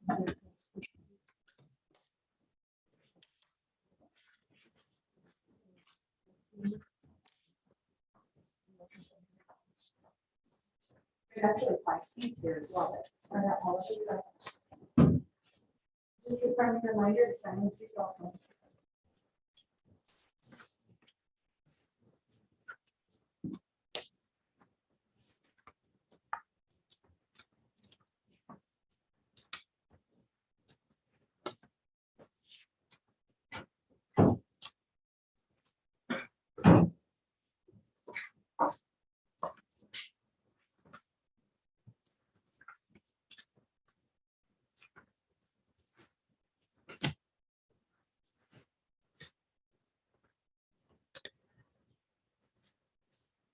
There's actually 5 seats here as well. Spread out all of you guys. Just a friendly reminder to silence your cell phones.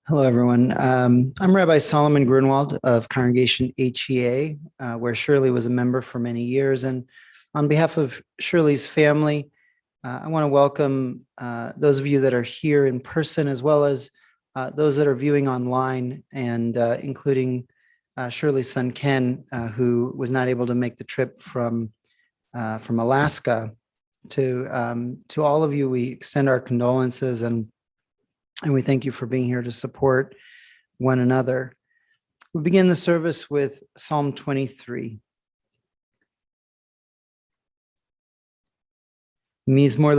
Hello, everyone. I'm Rabbi Solomon Grunwald of Congregation HEA, where Shirlee was a member for many years. And on behalf of Shirlee's family, I want to welcome those of you that are here in person, as well as those that are viewing online, and including Shirlee's son, Ken, who was not able to make the trip from Alaska. To all of you, we extend our condolences and we thank you for being here to support one another. We begin the service with Psalm 23. Mizmor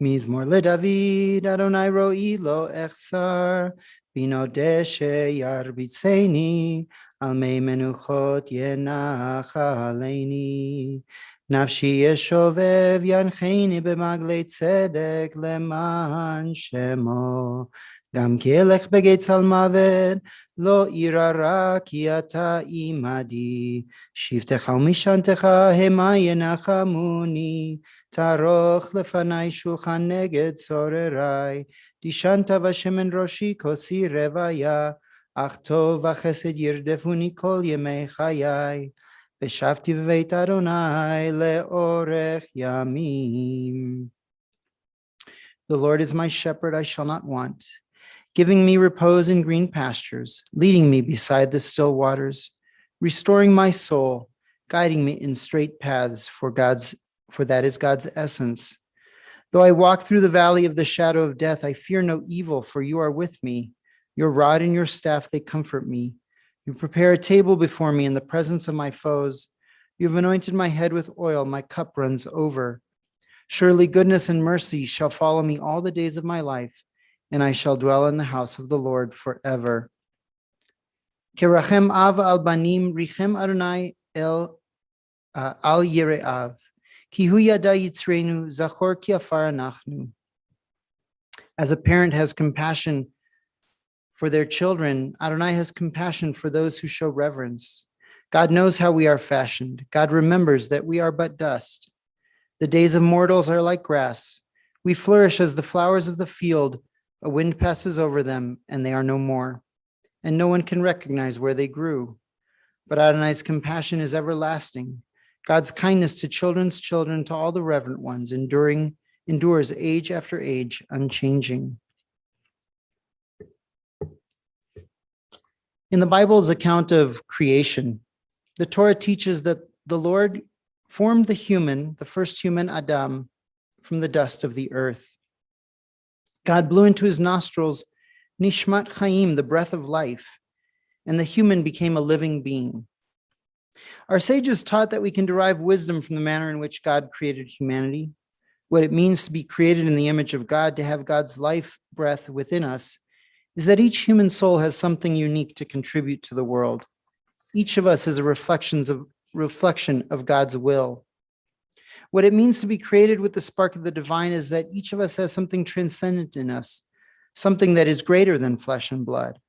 leDavid, Adonai ro'i lo echsar, binodeh sheyarbitzeni, al mei menuchot yenach aleini. Nafshi yeshovev yancheni b'maglei tzedek leman shemo. Gam ki elech begeitz al mavet, lo ira ra ki ata imadi. Shivtecha umishantecha hema yenachamuni. Taroch lefanai shulchan neged tzorerai. Dishanta v'shemen roshi kosi revaya. Ach tov v'chesed yirdefuni kol yemei chayai. V'shavti b'beit Adonai le'orech yamim. The Lord is my shepherd, I shall not want, giving me repose in green pastures, leading me beside the still waters, restoring my soul, guiding me in straight paths, for that is God's essence. Though I walk through the valley of the shadow of death, I fear no evil, for you are with me. Your rod and your staff, they comfort me. You prepare a table before me in the presence of my foes. You have anointed my head with oil, my cup runs over. Surely goodness and mercy shall follow me all the days of my life, and I shall dwell in the house of the Lord forever. Kerachem av al banim richem Adonai el al yire'av. Ki hu yada yitzreinu zachor ki afar anachnu. As a parent has compassion for their children, Adonai has compassion for those who show reverence. God knows how we are fashioned. God remembers that we are but dust. The days of mortals are like grass. We flourish as the flowers of the field. A wind passes over them, and they are no more, and no one can recognize where they grew. But Adonai's compassion is everlasting. God's kindness to children's children, to all the reverent ones, endures age after age, unchanging. In the Bible's account of creation, the Torah teaches that the Lord formed the human, the first human, Adam, from the dust of the earth. God blew into his nostrils nishmat chaim, the breath of life, and the human became a living being. Our sages taught that we can derive wisdom from the manner in which God created humanity, what it means to be created in the image of God, to have God's life breath within us, is that each human soul has something unique to contribute to the world. Each of us is a reflection of God's will. What it means to be created with the spark of the divine is that each of us has something transcendent in us, something that is greater than flesh and blood.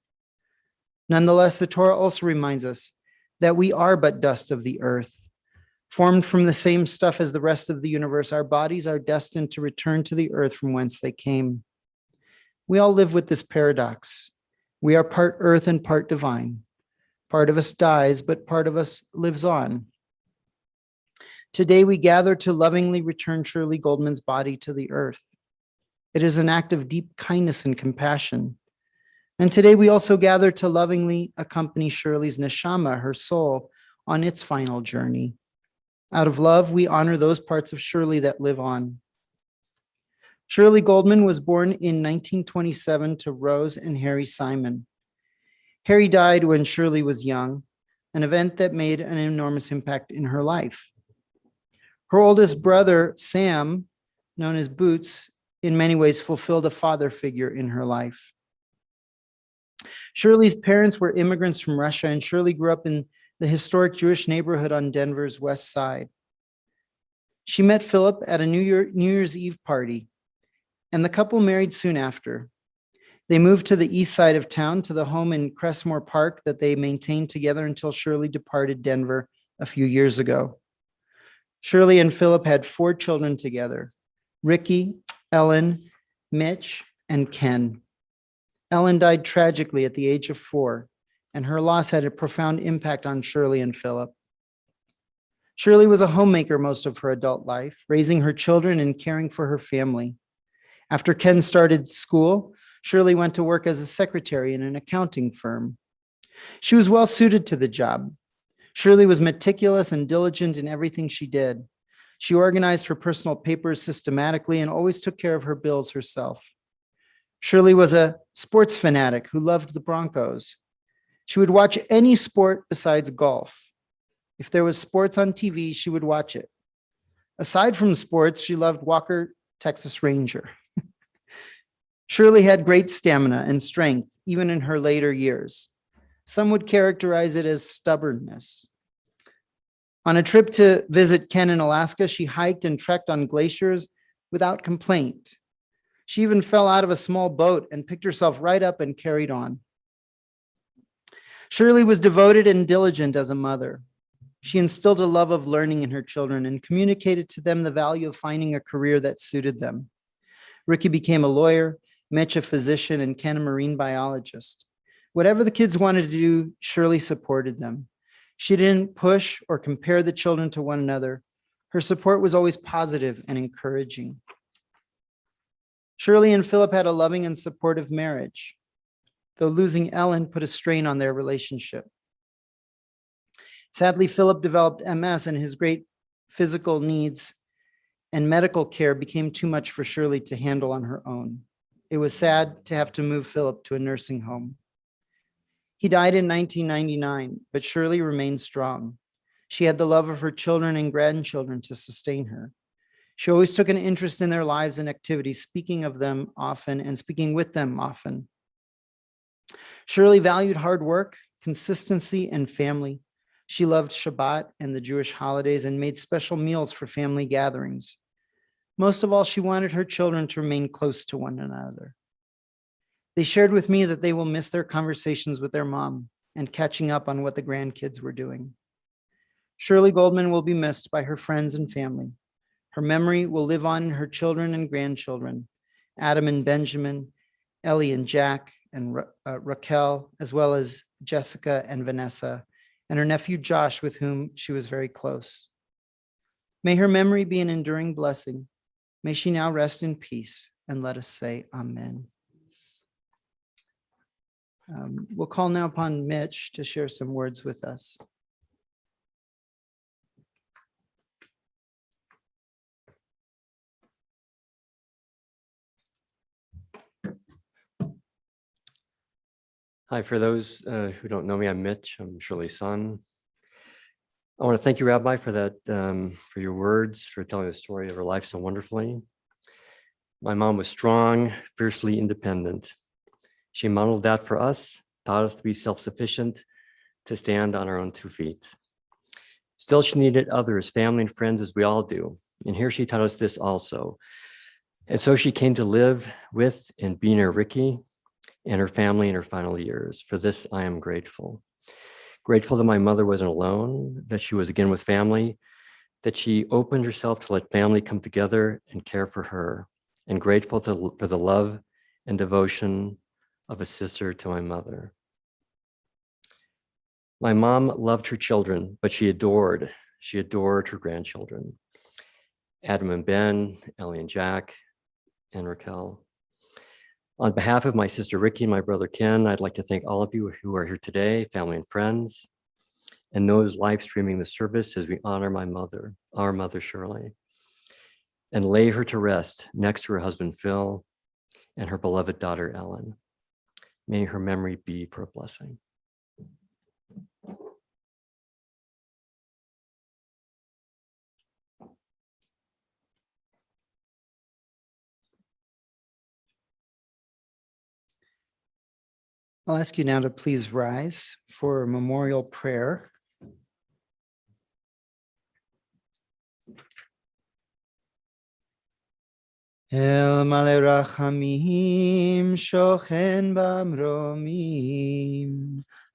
Nonetheless, the Torah also reminds us that we are but dust of the earth. Formed from the same stuff as the rest of the universe, our bodies are destined to return to the earth from whence they came. We all live with this paradox. We are part earth and part divine. Part of us dies, but part of us lives on. Today, we gather to lovingly return Shirlee Goldman's body to the earth. It is an act of deep kindness and compassion. And today, we also gather to lovingly accompany Shirlee's neshama, her soul, on its final journey. Out of love, we honor those parts of Shirlee that live on. Shirlee Goldman was born in 1927 to Rose and Harry Simon. Harry died when Shirlee was young, an event that made an enormous impact in her life. Her oldest brother, Sam, known as Boots, in many ways fulfilled a father figure in her life. Shirlee's parents were immigrants from Russia, and Shirlee grew up in the historic Jewish neighborhood on Denver's west side. She met Philip at a New Year's Eve party, and the couple married soon after. They moved to the east side of town to the home in Crestmore Park that they maintained together until Shirlee departed Denver a few years ago. Shirlee and Philip had 4 children together: Ricky, Ellen, Mitch, and Ken. Ellen died tragically at the age of 4, and her loss had a profound impact on Shirlee and Philip. Shirlee was a homemaker most of her adult life, raising her children and caring for her family. After Ken started school, Shirlee went to work as a secretary in an accounting firm. She was well suited to the job. Shirlee was meticulous and diligent in everything she did. She organized her personal papers systematically and always took care of her bills herself. Shirlee was a sports fanatic who loved the Broncos. She would watch any sport besides golf. If there was sports on TV, she would watch it. Aside from sports, she loved Walker, Texas Ranger. Shirlee had great stamina and strength, even in her later years. Some would characterize it as stubbornness. On a trip to visit Ken in Alaska, she hiked and trekked on glaciers without complaint. She even fell out of a small boat and picked herself right up and carried on. Shirlee was devoted and diligent as a mother. She instilled a love of learning in her children and communicated to them the value of finding a career that suited them. Ricky became a lawyer, Mitch a physician, and Ken a marine biologist. Whatever the kids wanted to do, Shirlee supported them. She didn't push or compare the children to one another. Her support was always positive and encouraging. Shirlee and Philip had a loving and supportive marriage, though losing Ellen put a strain on their relationship. Sadly, Philip developed MS, and his great physical needs and medical care became too much for Shirlee to handle on her own. It was sad to have to move Philip to a nursing home. He died in 1999, but Shirlee remained strong. She had the love of her children and grandchildren to sustain her. She always took an interest in their lives and activities, speaking of them often and speaking with them often. Shirlee valued hard work, consistency, and family. She loved Shabbat and the Jewish holidays and made special meals for family gatherings. Most of all, she wanted her children to remain close to one another. They shared with me that they will miss their conversations with their mom and catching up on what the grandkids were doing. Shirlee Goldman will be missed by her friends and family. Her memory will live on in her children and grandchildren, Adam and Benjamin, Ellie and Jack, and Raquel, as well as Jessica and Vanessa, and her nephew Josh, with whom she was very close. May her memory be an enduring blessing. May she now rest in peace, and let us say amen. We'll call now upon Mitch to share some words with us. Hi, for those who don't know me, I'm Mitch. I'm Shirlee's son. I want to thank you, Rabbi, for that, for your words, for telling the story of her life so wonderfully. My mom was strong, fiercely independent. She modeled that for us, taught us to be self-sufficient, to stand on our own 2 feet. Still, she needed others, family and friends, as we all do. And here she taught us this also. And so she came to live with and be near Ricky and her family in her final years. For this, I am grateful. Grateful that my mother wasn't alone, that she was again with family, that she opened herself to let family come together and care for her, and grateful for the love and devotion of a sister to my mother. My mom loved her children, but she adored her grandchildren, Adam and Ben, Ellie and Jack, and Raquel. On behalf of my sister Ricky and my brother Ken, I'd like to thank all of you who are here today, family and friends. and those live streaming the service as we honor our mother Shirley, and lay her to rest next to her husband Phil and her beloved daughter Ellen. May her memory be for a blessing. I'll ask you now to please rise for a memorial prayer. El male rachamim shochen bamromim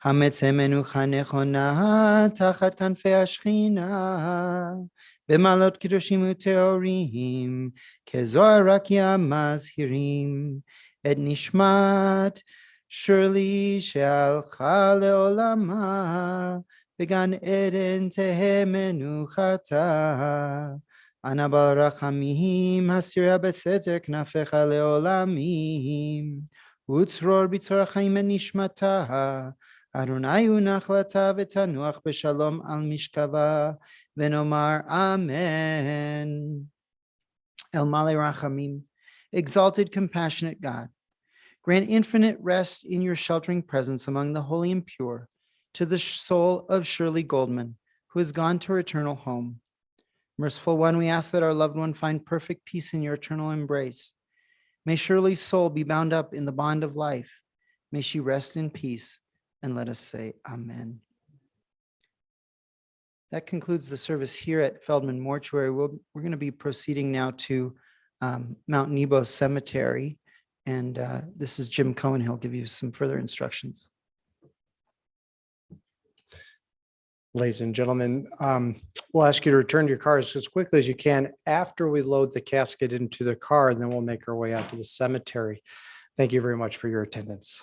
hametzeh menucha nechona tachat kanfei hashchina b'malot kiddushim uteorim kezohar rakia mazhirim et nishmat Shirlee she'alcha leolama b'gan eden tehe menuchata Ana bal rachamim hasira b'tzedek knafecha leolamim utzror b'tzor chaim nishmata Adonai unachlata v'tanuach b'shalom al mishkava v'nomar amen. El male rachamim, exalted compassionate God, grant infinite rest in your sheltering presence among the holy and pure to the soul of Shirlee Goldman, who has gone to her eternal home. Merciful One, we ask that our loved one find perfect peace in your eternal embrace. May Shirlee's soul be bound up in the bond of life. May she rest in peace, and let us say amen. That concludes the service here at Feldman Mortuary. We're going to be proceeding now to Mount Nebo Cemetery, and this is Jim Cohen. He'll give you some further instructions. Ladies and gentlemen, we'll ask you to return to your cars as quickly as you can after we load the casket into the car, and then we'll make our way out to the cemetery. Thank you very much for your attendance.